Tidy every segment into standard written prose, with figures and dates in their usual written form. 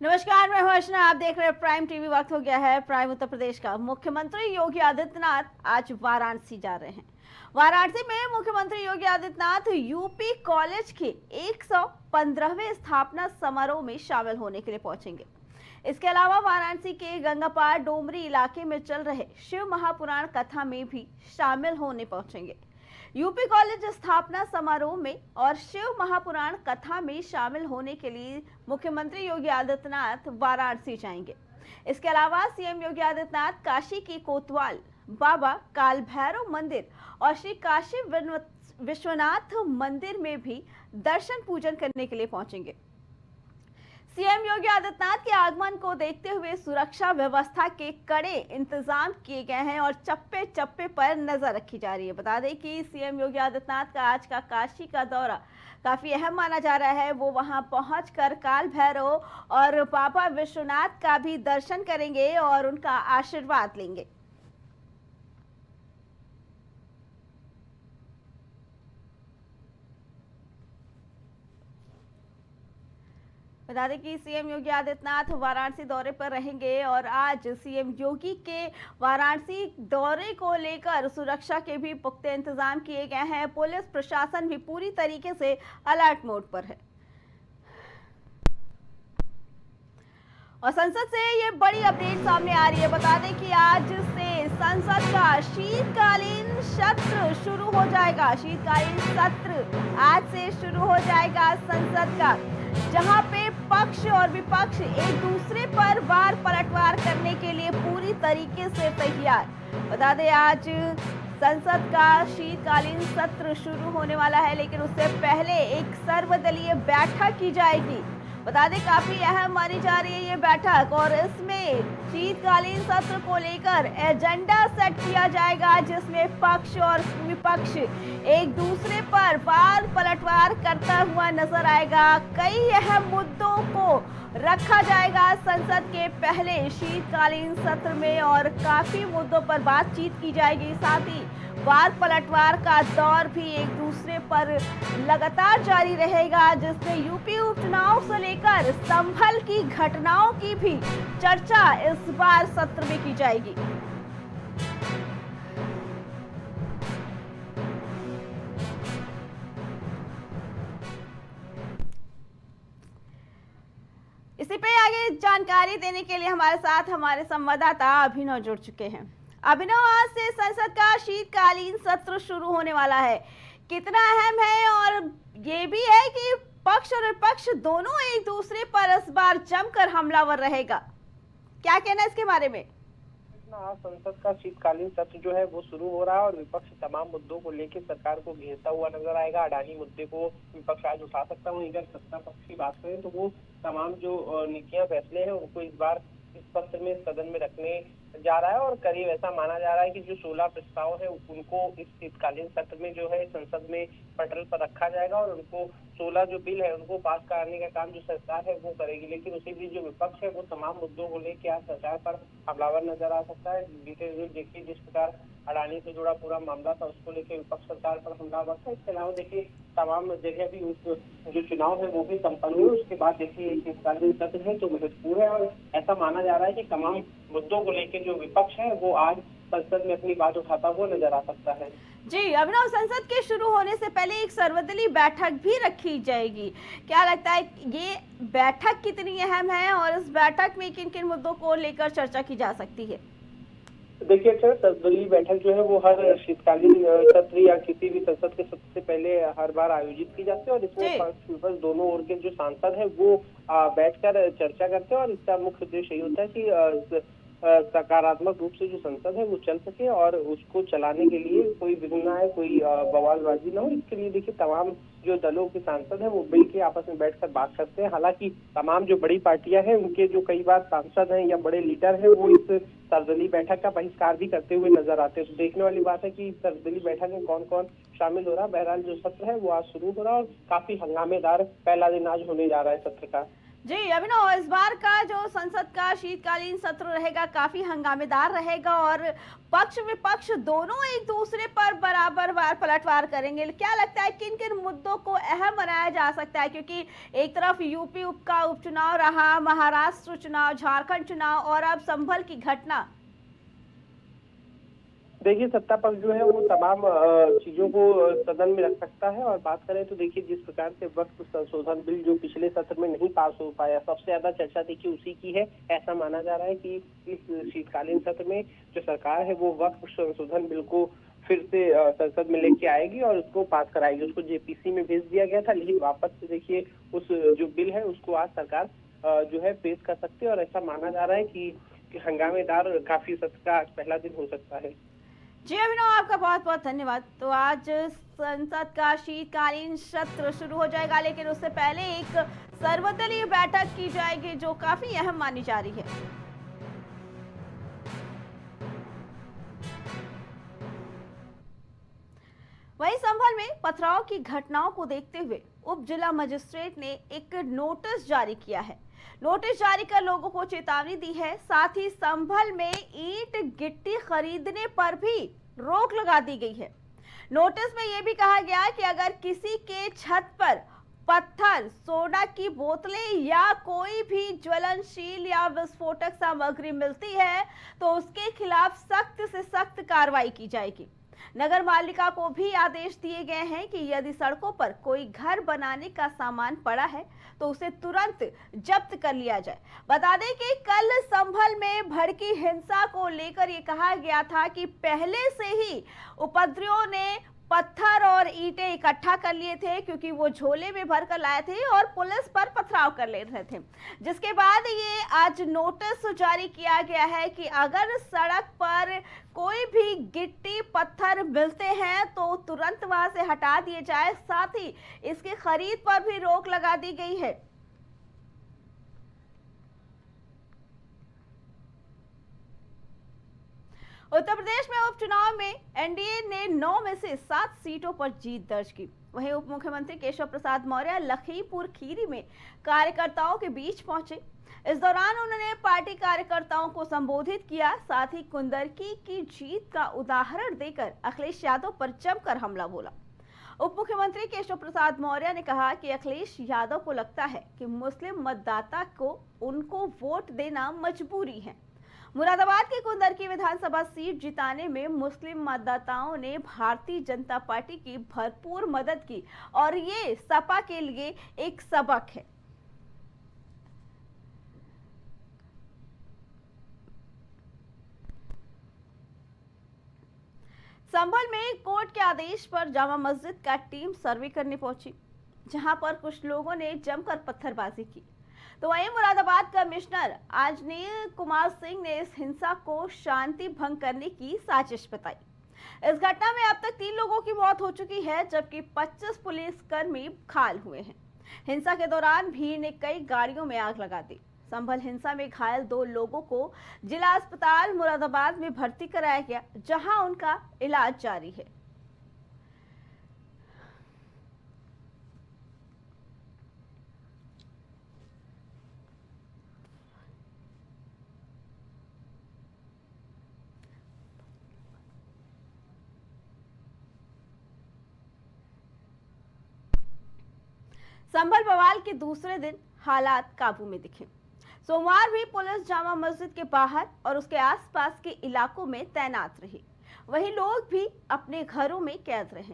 नमस्कार, मैं हूं अर्चना। आप देख रहे हैं प्राइम टीवी। वक्त हो गया है प्राइम उत्तर प्रदेश का। मुख्यमंत्री योगी आदित्यनाथ आज वाराणसी जा रहे हैं। वाराणसी में मुख्यमंत्री योगी आदित्यनाथ यूपी कॉलेज के 115वें स्थापना समारोह में शामिल होने के लिए पहुंचेंगे। इसके अलावा वाराणसी के गंगापार डोमरी इलाके में चल रहे शिव महापुराण कथा में भी शामिल होने पहुंचेंगे। यूपी कॉलेज स्थापना समारोह में और शिव महापुराण कथा में शामिल होने के लिए मुख्यमंत्री योगी आदित्यनाथ वाराणसी जाएंगे। इसके अलावा सीएम योगी आदित्यनाथ काशी की कोतवाल बाबा काल भैरव मंदिर और श्री काशी विश्वनाथ मंदिर में भी दर्शन पूजन करने के लिए पहुंचेंगे। सीएम योगी आदित्यनाथ के आगमन को देखते हुए सुरक्षा व्यवस्था के कड़े इंतजाम किए गए हैं और चप्पे चप्पे पर नजर रखी जा रही है। बता दें कि सीएम योगी आदित्यनाथ का आज का काशी का दौरा काफी अहम माना जा रहा है। वो वहां पहुंचकर काल भैरव और बाबा विश्वनाथ का भी दर्शन करेंगे और उनका आशीर्वाद लेंगे। बता दें कि सीएम योगी आदित्यनाथ वाराणसी दौरे पर रहेंगे और आज सीएम योगी के वाराणसी दौरे को लेकर सुरक्षा के भी पुख्ते इंतजाम किए गए हैं। पुलिस प्रशासन भी पूरी तरीके से अलर्ट मोड पर है। और संसद से ये बड़ी अपडेट सामने आ रही है। बता दें कि आज से संसद का शीतकालीन सत्र शुरू हो जाएगा। शीतकालीन सत्र आज से शुरू हो जाएगा संसद का, जहां पे पक्ष और विपक्ष एक दूसरे पर वार पलटवार करने के लिए पूरी तरीके से तैयार। बता दें आज संसद का शीतकालीन सत्र शुरू होने वाला है, लेकिन उससे पहले एक सर्वदलीय बैठक की जाएगी। बता दें काफी अहम मानी जा रही है ये बैठक और इसमें शीतकालीन सत्र को लेकर एजेंडा सेट किया जाएगा, जिसमें पक्ष और विपक्ष एक दूसरे पर वार पलटवार करता हुआ नजर आएगा। कई अहम मुद्दों को रखा जाएगा संसद के पहले शीतकालीन सत्र में और काफी मुद्दों पर बातचीत की जाएगी। साथ ही वार पलटवार का दौर भी एक दूसरे पर लगातार जारी रहेगा, जिसमें यूपी उपचुनाव से लेकर संभल की घटनाओं की भी चर्चा इस बार सत्र में की जाएगी। इसी पे आगे जानकारी देने के लिए हमारे साथ हमारे संवाददाता अभिनव जुड़ चुके हैं। अभिनव, आज से संसद का शीतकालीन सत्र शुरू होने वाला है, कितना अहम है? और ये भी है कि पक्ष और विपक्ष दोनों एक दूसरे पर इस बार जमकर हमलावर रहेगा। क्या कहना है इसके बारे में? आज संसद का शीतकालीन सत्र जो है वो शुरू हो रहा है और विपक्ष तमाम मुद्दों को लेकर सरकार को घेरता हुआ नजर आएगा। अडानी मुद्दे को विपक्ष आज उठा सकता है। अगर सत्ता पक्ष की बात करें तो वो तमाम जो नीतियां फैसले हैं उनको इस बार इस पत्र में सदन में रखने जा रहा है और करीब ऐसा माना जा रहा है कि जो 16 प्रस्ताव है उनको इस शीतकालीन सत्र में जो है संसद में पटल पर रखा जाएगा और उनको 16 जो बिल है उनको पास कराने का काम जो सरकार है वो करेगी। लेकिन उसी बीच जो विपक्ष है वो तमाम मुद्दों को लेकर आज सरकार पर हमलावर नजर आ सकता है। बीते दिन देखिए जिस प्रकार अडानी से जुड़ा पूरा मामला था उसको लेकर विपक्ष सरकार पर हमलावर था। इसके अलावा देखिए तमाम जगह भी जो चुनाव है वो भी संपन्न हुए। उसके बाद देखिए शीतकालीन सत्र है तो महत्वपूर्ण है और ऐसा माना जा रहा है कि तमाम मुद्दों को लेकर जो विपक्ष है वो आज संसद में अपनी बात उठाता हुआ नजर आ सकता है। जी अभिनव, संसद के शुरू होने से पहले एक सर्वदलीय बैठक भी रखी जाएगी। क्या लगता है ये बैठक कितनी अहम है और इस बैठक में किन किन मुद्दों को लेकर चर्चा की जा सकती है? देखिए सर, सर्वदलीय बैठक जो है वो हर शीतकालीन सत्र या किसी भी संसद के सत्र से पहले हर बार आयोजित की जाती है और इसमें पक्ष विपक्ष दोनों ओर के जो सांसद है वो बैठकर चर्चा करते हैं और इसका मुख्य उद्देश्य यही होता है कि सकारात्मक रूप से जो संसद है वो चल सके और उसको चलाने के लिए कोई विघ्न ना है, कोई बवालबाजी ना हो। इसके लिए देखिए तमाम जो दलों के सांसद हैं वो मिल के आपस में बैठकर बात करते हैं। हालांकि तमाम जो बड़ी पार्टियां हैं उनके जो कई बार सांसद हैं या बड़े लीडर हैं वो इस सर्वदलीय बैठक का बहिष्कार भी करते हुए नजर आते हैं। तो देखने वाली बात है कि सर्वदलीय बैठक में कौन कौन शामिल हो रहा है। बहरहाल जो सत्र है वो आज शुरू हो रहा है और काफी हंगामेदार पहला दिन आज होने जा रहा है सत्र का। जी, अभिनव, इस बार का जो संसद का शीतकालीन सत्र रहेगा काफी हंगामेदार रहेगा और पक्ष विपक्ष दोनों एक दूसरे पर बराबर वार पलटवार करेंगे। क्या लगता है किन किन मुद्दों को अहम बनाया जा सकता है, क्योंकि एक तरफ यूपी का उपचुनाव रहा, महाराष्ट्र चुनाव, झारखंड चुनाव और अब संभल की घटना। देखिए, सत्ता पक्ष जो है वो तमाम चीजों को सदन में रख सकता है। और बात करें तो देखिए, जिस प्रकार से वक्फ संशोधन बिल जो पिछले सत्र में नहीं पास हो पाया, सबसे ज्यादा चर्चा देखिए उसी की है। ऐसा माना जा रहा है कि इस शीतकालीन सत्र में जो सरकार है वो वक्फ संशोधन बिल को फिर से संसद में लेके आएगी और उसको पास कराएगी। उसको जेपीसी में भेज दिया गया था, लेकिन वापस से देखिए उस जो बिल है उसको आज सरकार जो है पेश कर सकती है। और ऐसा माना जा रहा है कि हंगामेदार काफी सत्र का आज पहला दिन हो सकता है। जी अभिनव, आपका बहुत बहुत धन्यवाद। तो आज संसद का शीतकालीन सत्र शुरू हो जाएगा, लेकिन उससे पहले एक सर्वदलीय बैठक की जाएगी जो काफी अहम मानी जा रही है। वहीं संभल में पथराव की घटनाओं को देखते हुए उप जिला मजिस्ट्रेट ने एक नोटिस जारी किया है। नोटिस जारी कर लोगों को चेतावनी दी है। साथ ही संभल में ईंट गिट्टी खरीदने पर भी रोक लगा दी गई है। नोटिस में यह भी कहा गया कि अगर किसी के छत पर पत्थर, सोडा की बोतलें या कोई भी ज्वलनशील या विस्फोटक सामग्री मिलती है तो उसके खिलाफ सख्त से सख्त कार्रवाई की जाएगी। नगर पालिका को भी आदेश दिए गए हैं कि यदि सड़कों पर कोई घर बनाने का सामान पड़ा है तो उसे तुरंत जब्त कर लिया जाए। बता दें कि कल संभल में भड़की हिंसा को लेकर ये कहा गया था कि पहले से ही उपद्रवियों ने पत्थर और ईंटें इकट्ठा कर लिए थे, क्योंकि वो झोले में भर कर लाए थे और पुलिस पर पथराव कर ले रहे थे। जिसके बाद ये आज नोटिस जारी किया गया है कि अगर सड़क पर कोई भी गिट्टी पत्थर मिलते हैं तो तुरंत वहां से हटा दिए जाए। साथ ही इसकी खरीद पर भी रोक लगा दी गई है। उत्तर प्रदेश में उपचुनाव में एनडीए ने 9 में से 7 सीटों पर जीत दर्ज की। वहीं उप मुख्यमंत्री केशव प्रसाद मौर्य लखीमपुर खीरी में कार्यकर्ताओं के बीच पहुंचे। इस दौरान उन्होंने पार्टी कार्यकर्ताओं को संबोधित किया। साथ ही कुंदरकी की जीत का उदाहरण देकर अखिलेश यादव पर जमकर हमला बोला। उप मुख्यमंत्री केशव प्रसाद मौर्य ने कहा कि अखिलेश यादव को लगता है कि मुस्लिम मतदाता को उनको वोट देना मजबूरी है। मुरादाबाद की कुंदरकी विधानसभा सीट जिताने में मुस्लिम मतदाताओं ने भारतीय जनता पार्टी की भरपूर मदद की और ये सपा के लिए एक सबक है। संभल में कोर्ट के आदेश पर जामा मस्जिद का टीम सर्वे करने पहुंची, जहां पर कुछ लोगों ने जमकर पत्थरबाजी की। तो वहीं मुरादाबाद कमिश्नर आजनील कुमार सिंह ने इस हिंसा को शांति भंग करने की साजिश बताई। इस घटना में अब तक 3 लोगों की मौत हो चुकी है, जबकि 25 पुलिसकर्मी घायल हुए हैं। हिंसा के दौरान भीड़ ने कई गाड़ियों में आग लगा दी। संभल हिंसा में घायल 2 लोगों को जिला अस्पताल मुरादाबाद में भर्ती कराया गया, जहां उनका इलाज जारी है। संभल बवाल के दूसरे दिन हालात काबू में दिखे। सोमवार भी पुलिस जामा मस्जिद के बाहर और उसके आसपास के इलाकों में तैनात रही। वहीं लोग भी अपने घरों में कैद रहे।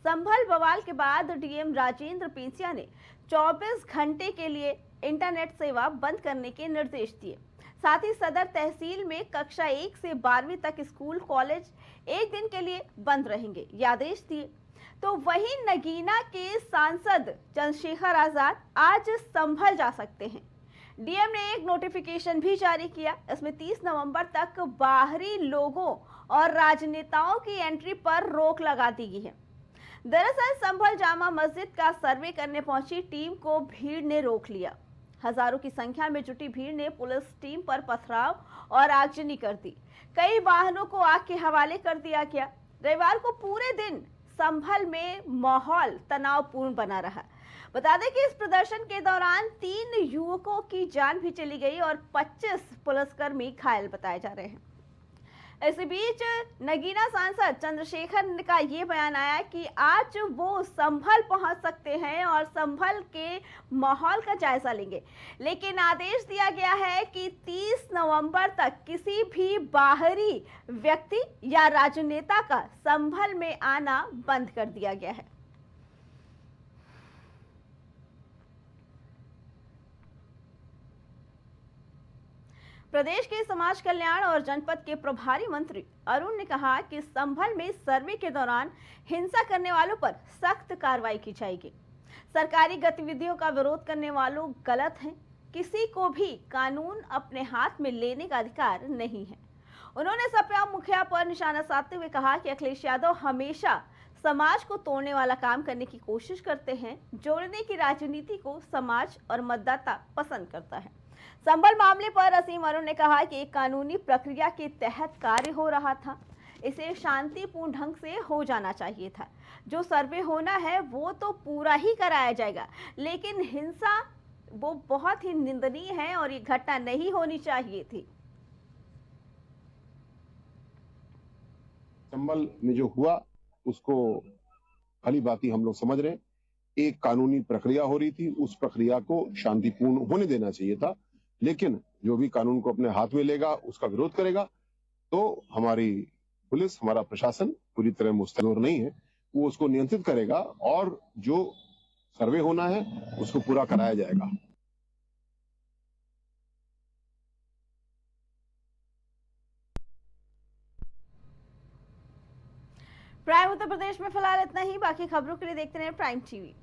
संभल बवाल के बाद डीएम राजेंद्र पेंसिया ने 24 घंटे के लिए इंटरनेट सेवा बंद करने के निर्देश दिए। साथ ही सदर तहसील में कक्षा 1 से 12वीं तक स्कूल कॉलेज एक दिन के लिए बंद रहेंगे, ये आदेश दिए। तो वहीं नगीना के सांसद चंद्रशेखर आजाद आज संभल जा सकते हैं। डीएम ने एक नोटिफिकेशन भी जारी किया। इसमें 30 नवंबर तक बाहरी लोगों और राजनेताओं की एंट्री पर रोक लगा दी गई है। दरअसल संभल जामा मस्जिद का सर्वे करने पहुंची टीम को भीड़ ने रोक लिया। हजारों की संख्या में जुटी भीड़ ने पुलिस टीम पर पथराव और आगजनी कर दी। कई वाहनों को आग के हवाले कर दिया गया। रविवार को पूरे दिन संभल में माहौल तनावपूर्ण बना रहा। बता दें कि इस प्रदर्शन के दौरान 3 युवकों की जान भी चली गई और 25 पुलिसकर्मी घायल बताए जा रहे हैं। इसी बीच नगीना सांसद चंद्रशेखर का ये बयान आया कि आज वो संभल पहुंच सकते हैं और संभल के माहौल का जायजा लेंगे, लेकिन आदेश दिया गया है कि 30 नवंबर तक किसी भी बाहरी व्यक्ति या राजनेता का संभल में आना बंद कर दिया गया है। प्रदेश के समाज कल्याण और जनपद के प्रभारी मंत्री अरुण ने कहा कि संभल में सर्वे के दौरान हिंसा करने वालों पर सख्त कार्रवाई की जाएगी। सरकारी गतिविधियों का विरोध करने वालों गलत हैं। किसी को भी कानून अपने हाथ में लेने का अधिकार नहीं है। उन्होंने सपा मुखिया पर निशाना साधते हुए कहा कि अखिलेश यादव हमेशा समाज को तोड़ने वाला काम करने की कोशिश करते हैं। जोड़ने की राजनीति को समाज और मतदाता पसंद करता है। संभल मामले पर असीम अरुण ने कहा कि एक कानूनी प्रक्रिया के तहत कार्य हो रहा था, इसे शांतिपूर्ण ढंग से हो जाना चाहिए था। जो सर्वे होना है वो तो पूरा ही कराया जाएगा, लेकिन हिंसा वो बहुत ही निंदनीय है और ये घटना नहीं होनी चाहिए थी। संभल में जो हुआ उसको भली भांति हम लोग समझ रहे हैं। एक कानूनी प्रक्रिया हो रही थी, उस प्रक्रिया को शांतिपूर्ण होने देना चाहिए था, लेकिन जो भी कानून को अपने हाथ में लेगा उसका विरोध करेगा तो हमारी पुलिस, हमारा प्रशासन पूरी तरह मुस्तैद नहीं है, वो उसको नियंत्रित करेगा और जो सर्वे होना है उसको पूरा कराया जाएगा। प्राइम उत्तर प्रदेश में फिलहाल इतना ही। बाकी खबरों के लिए देखते रहे प्राइम टीवी।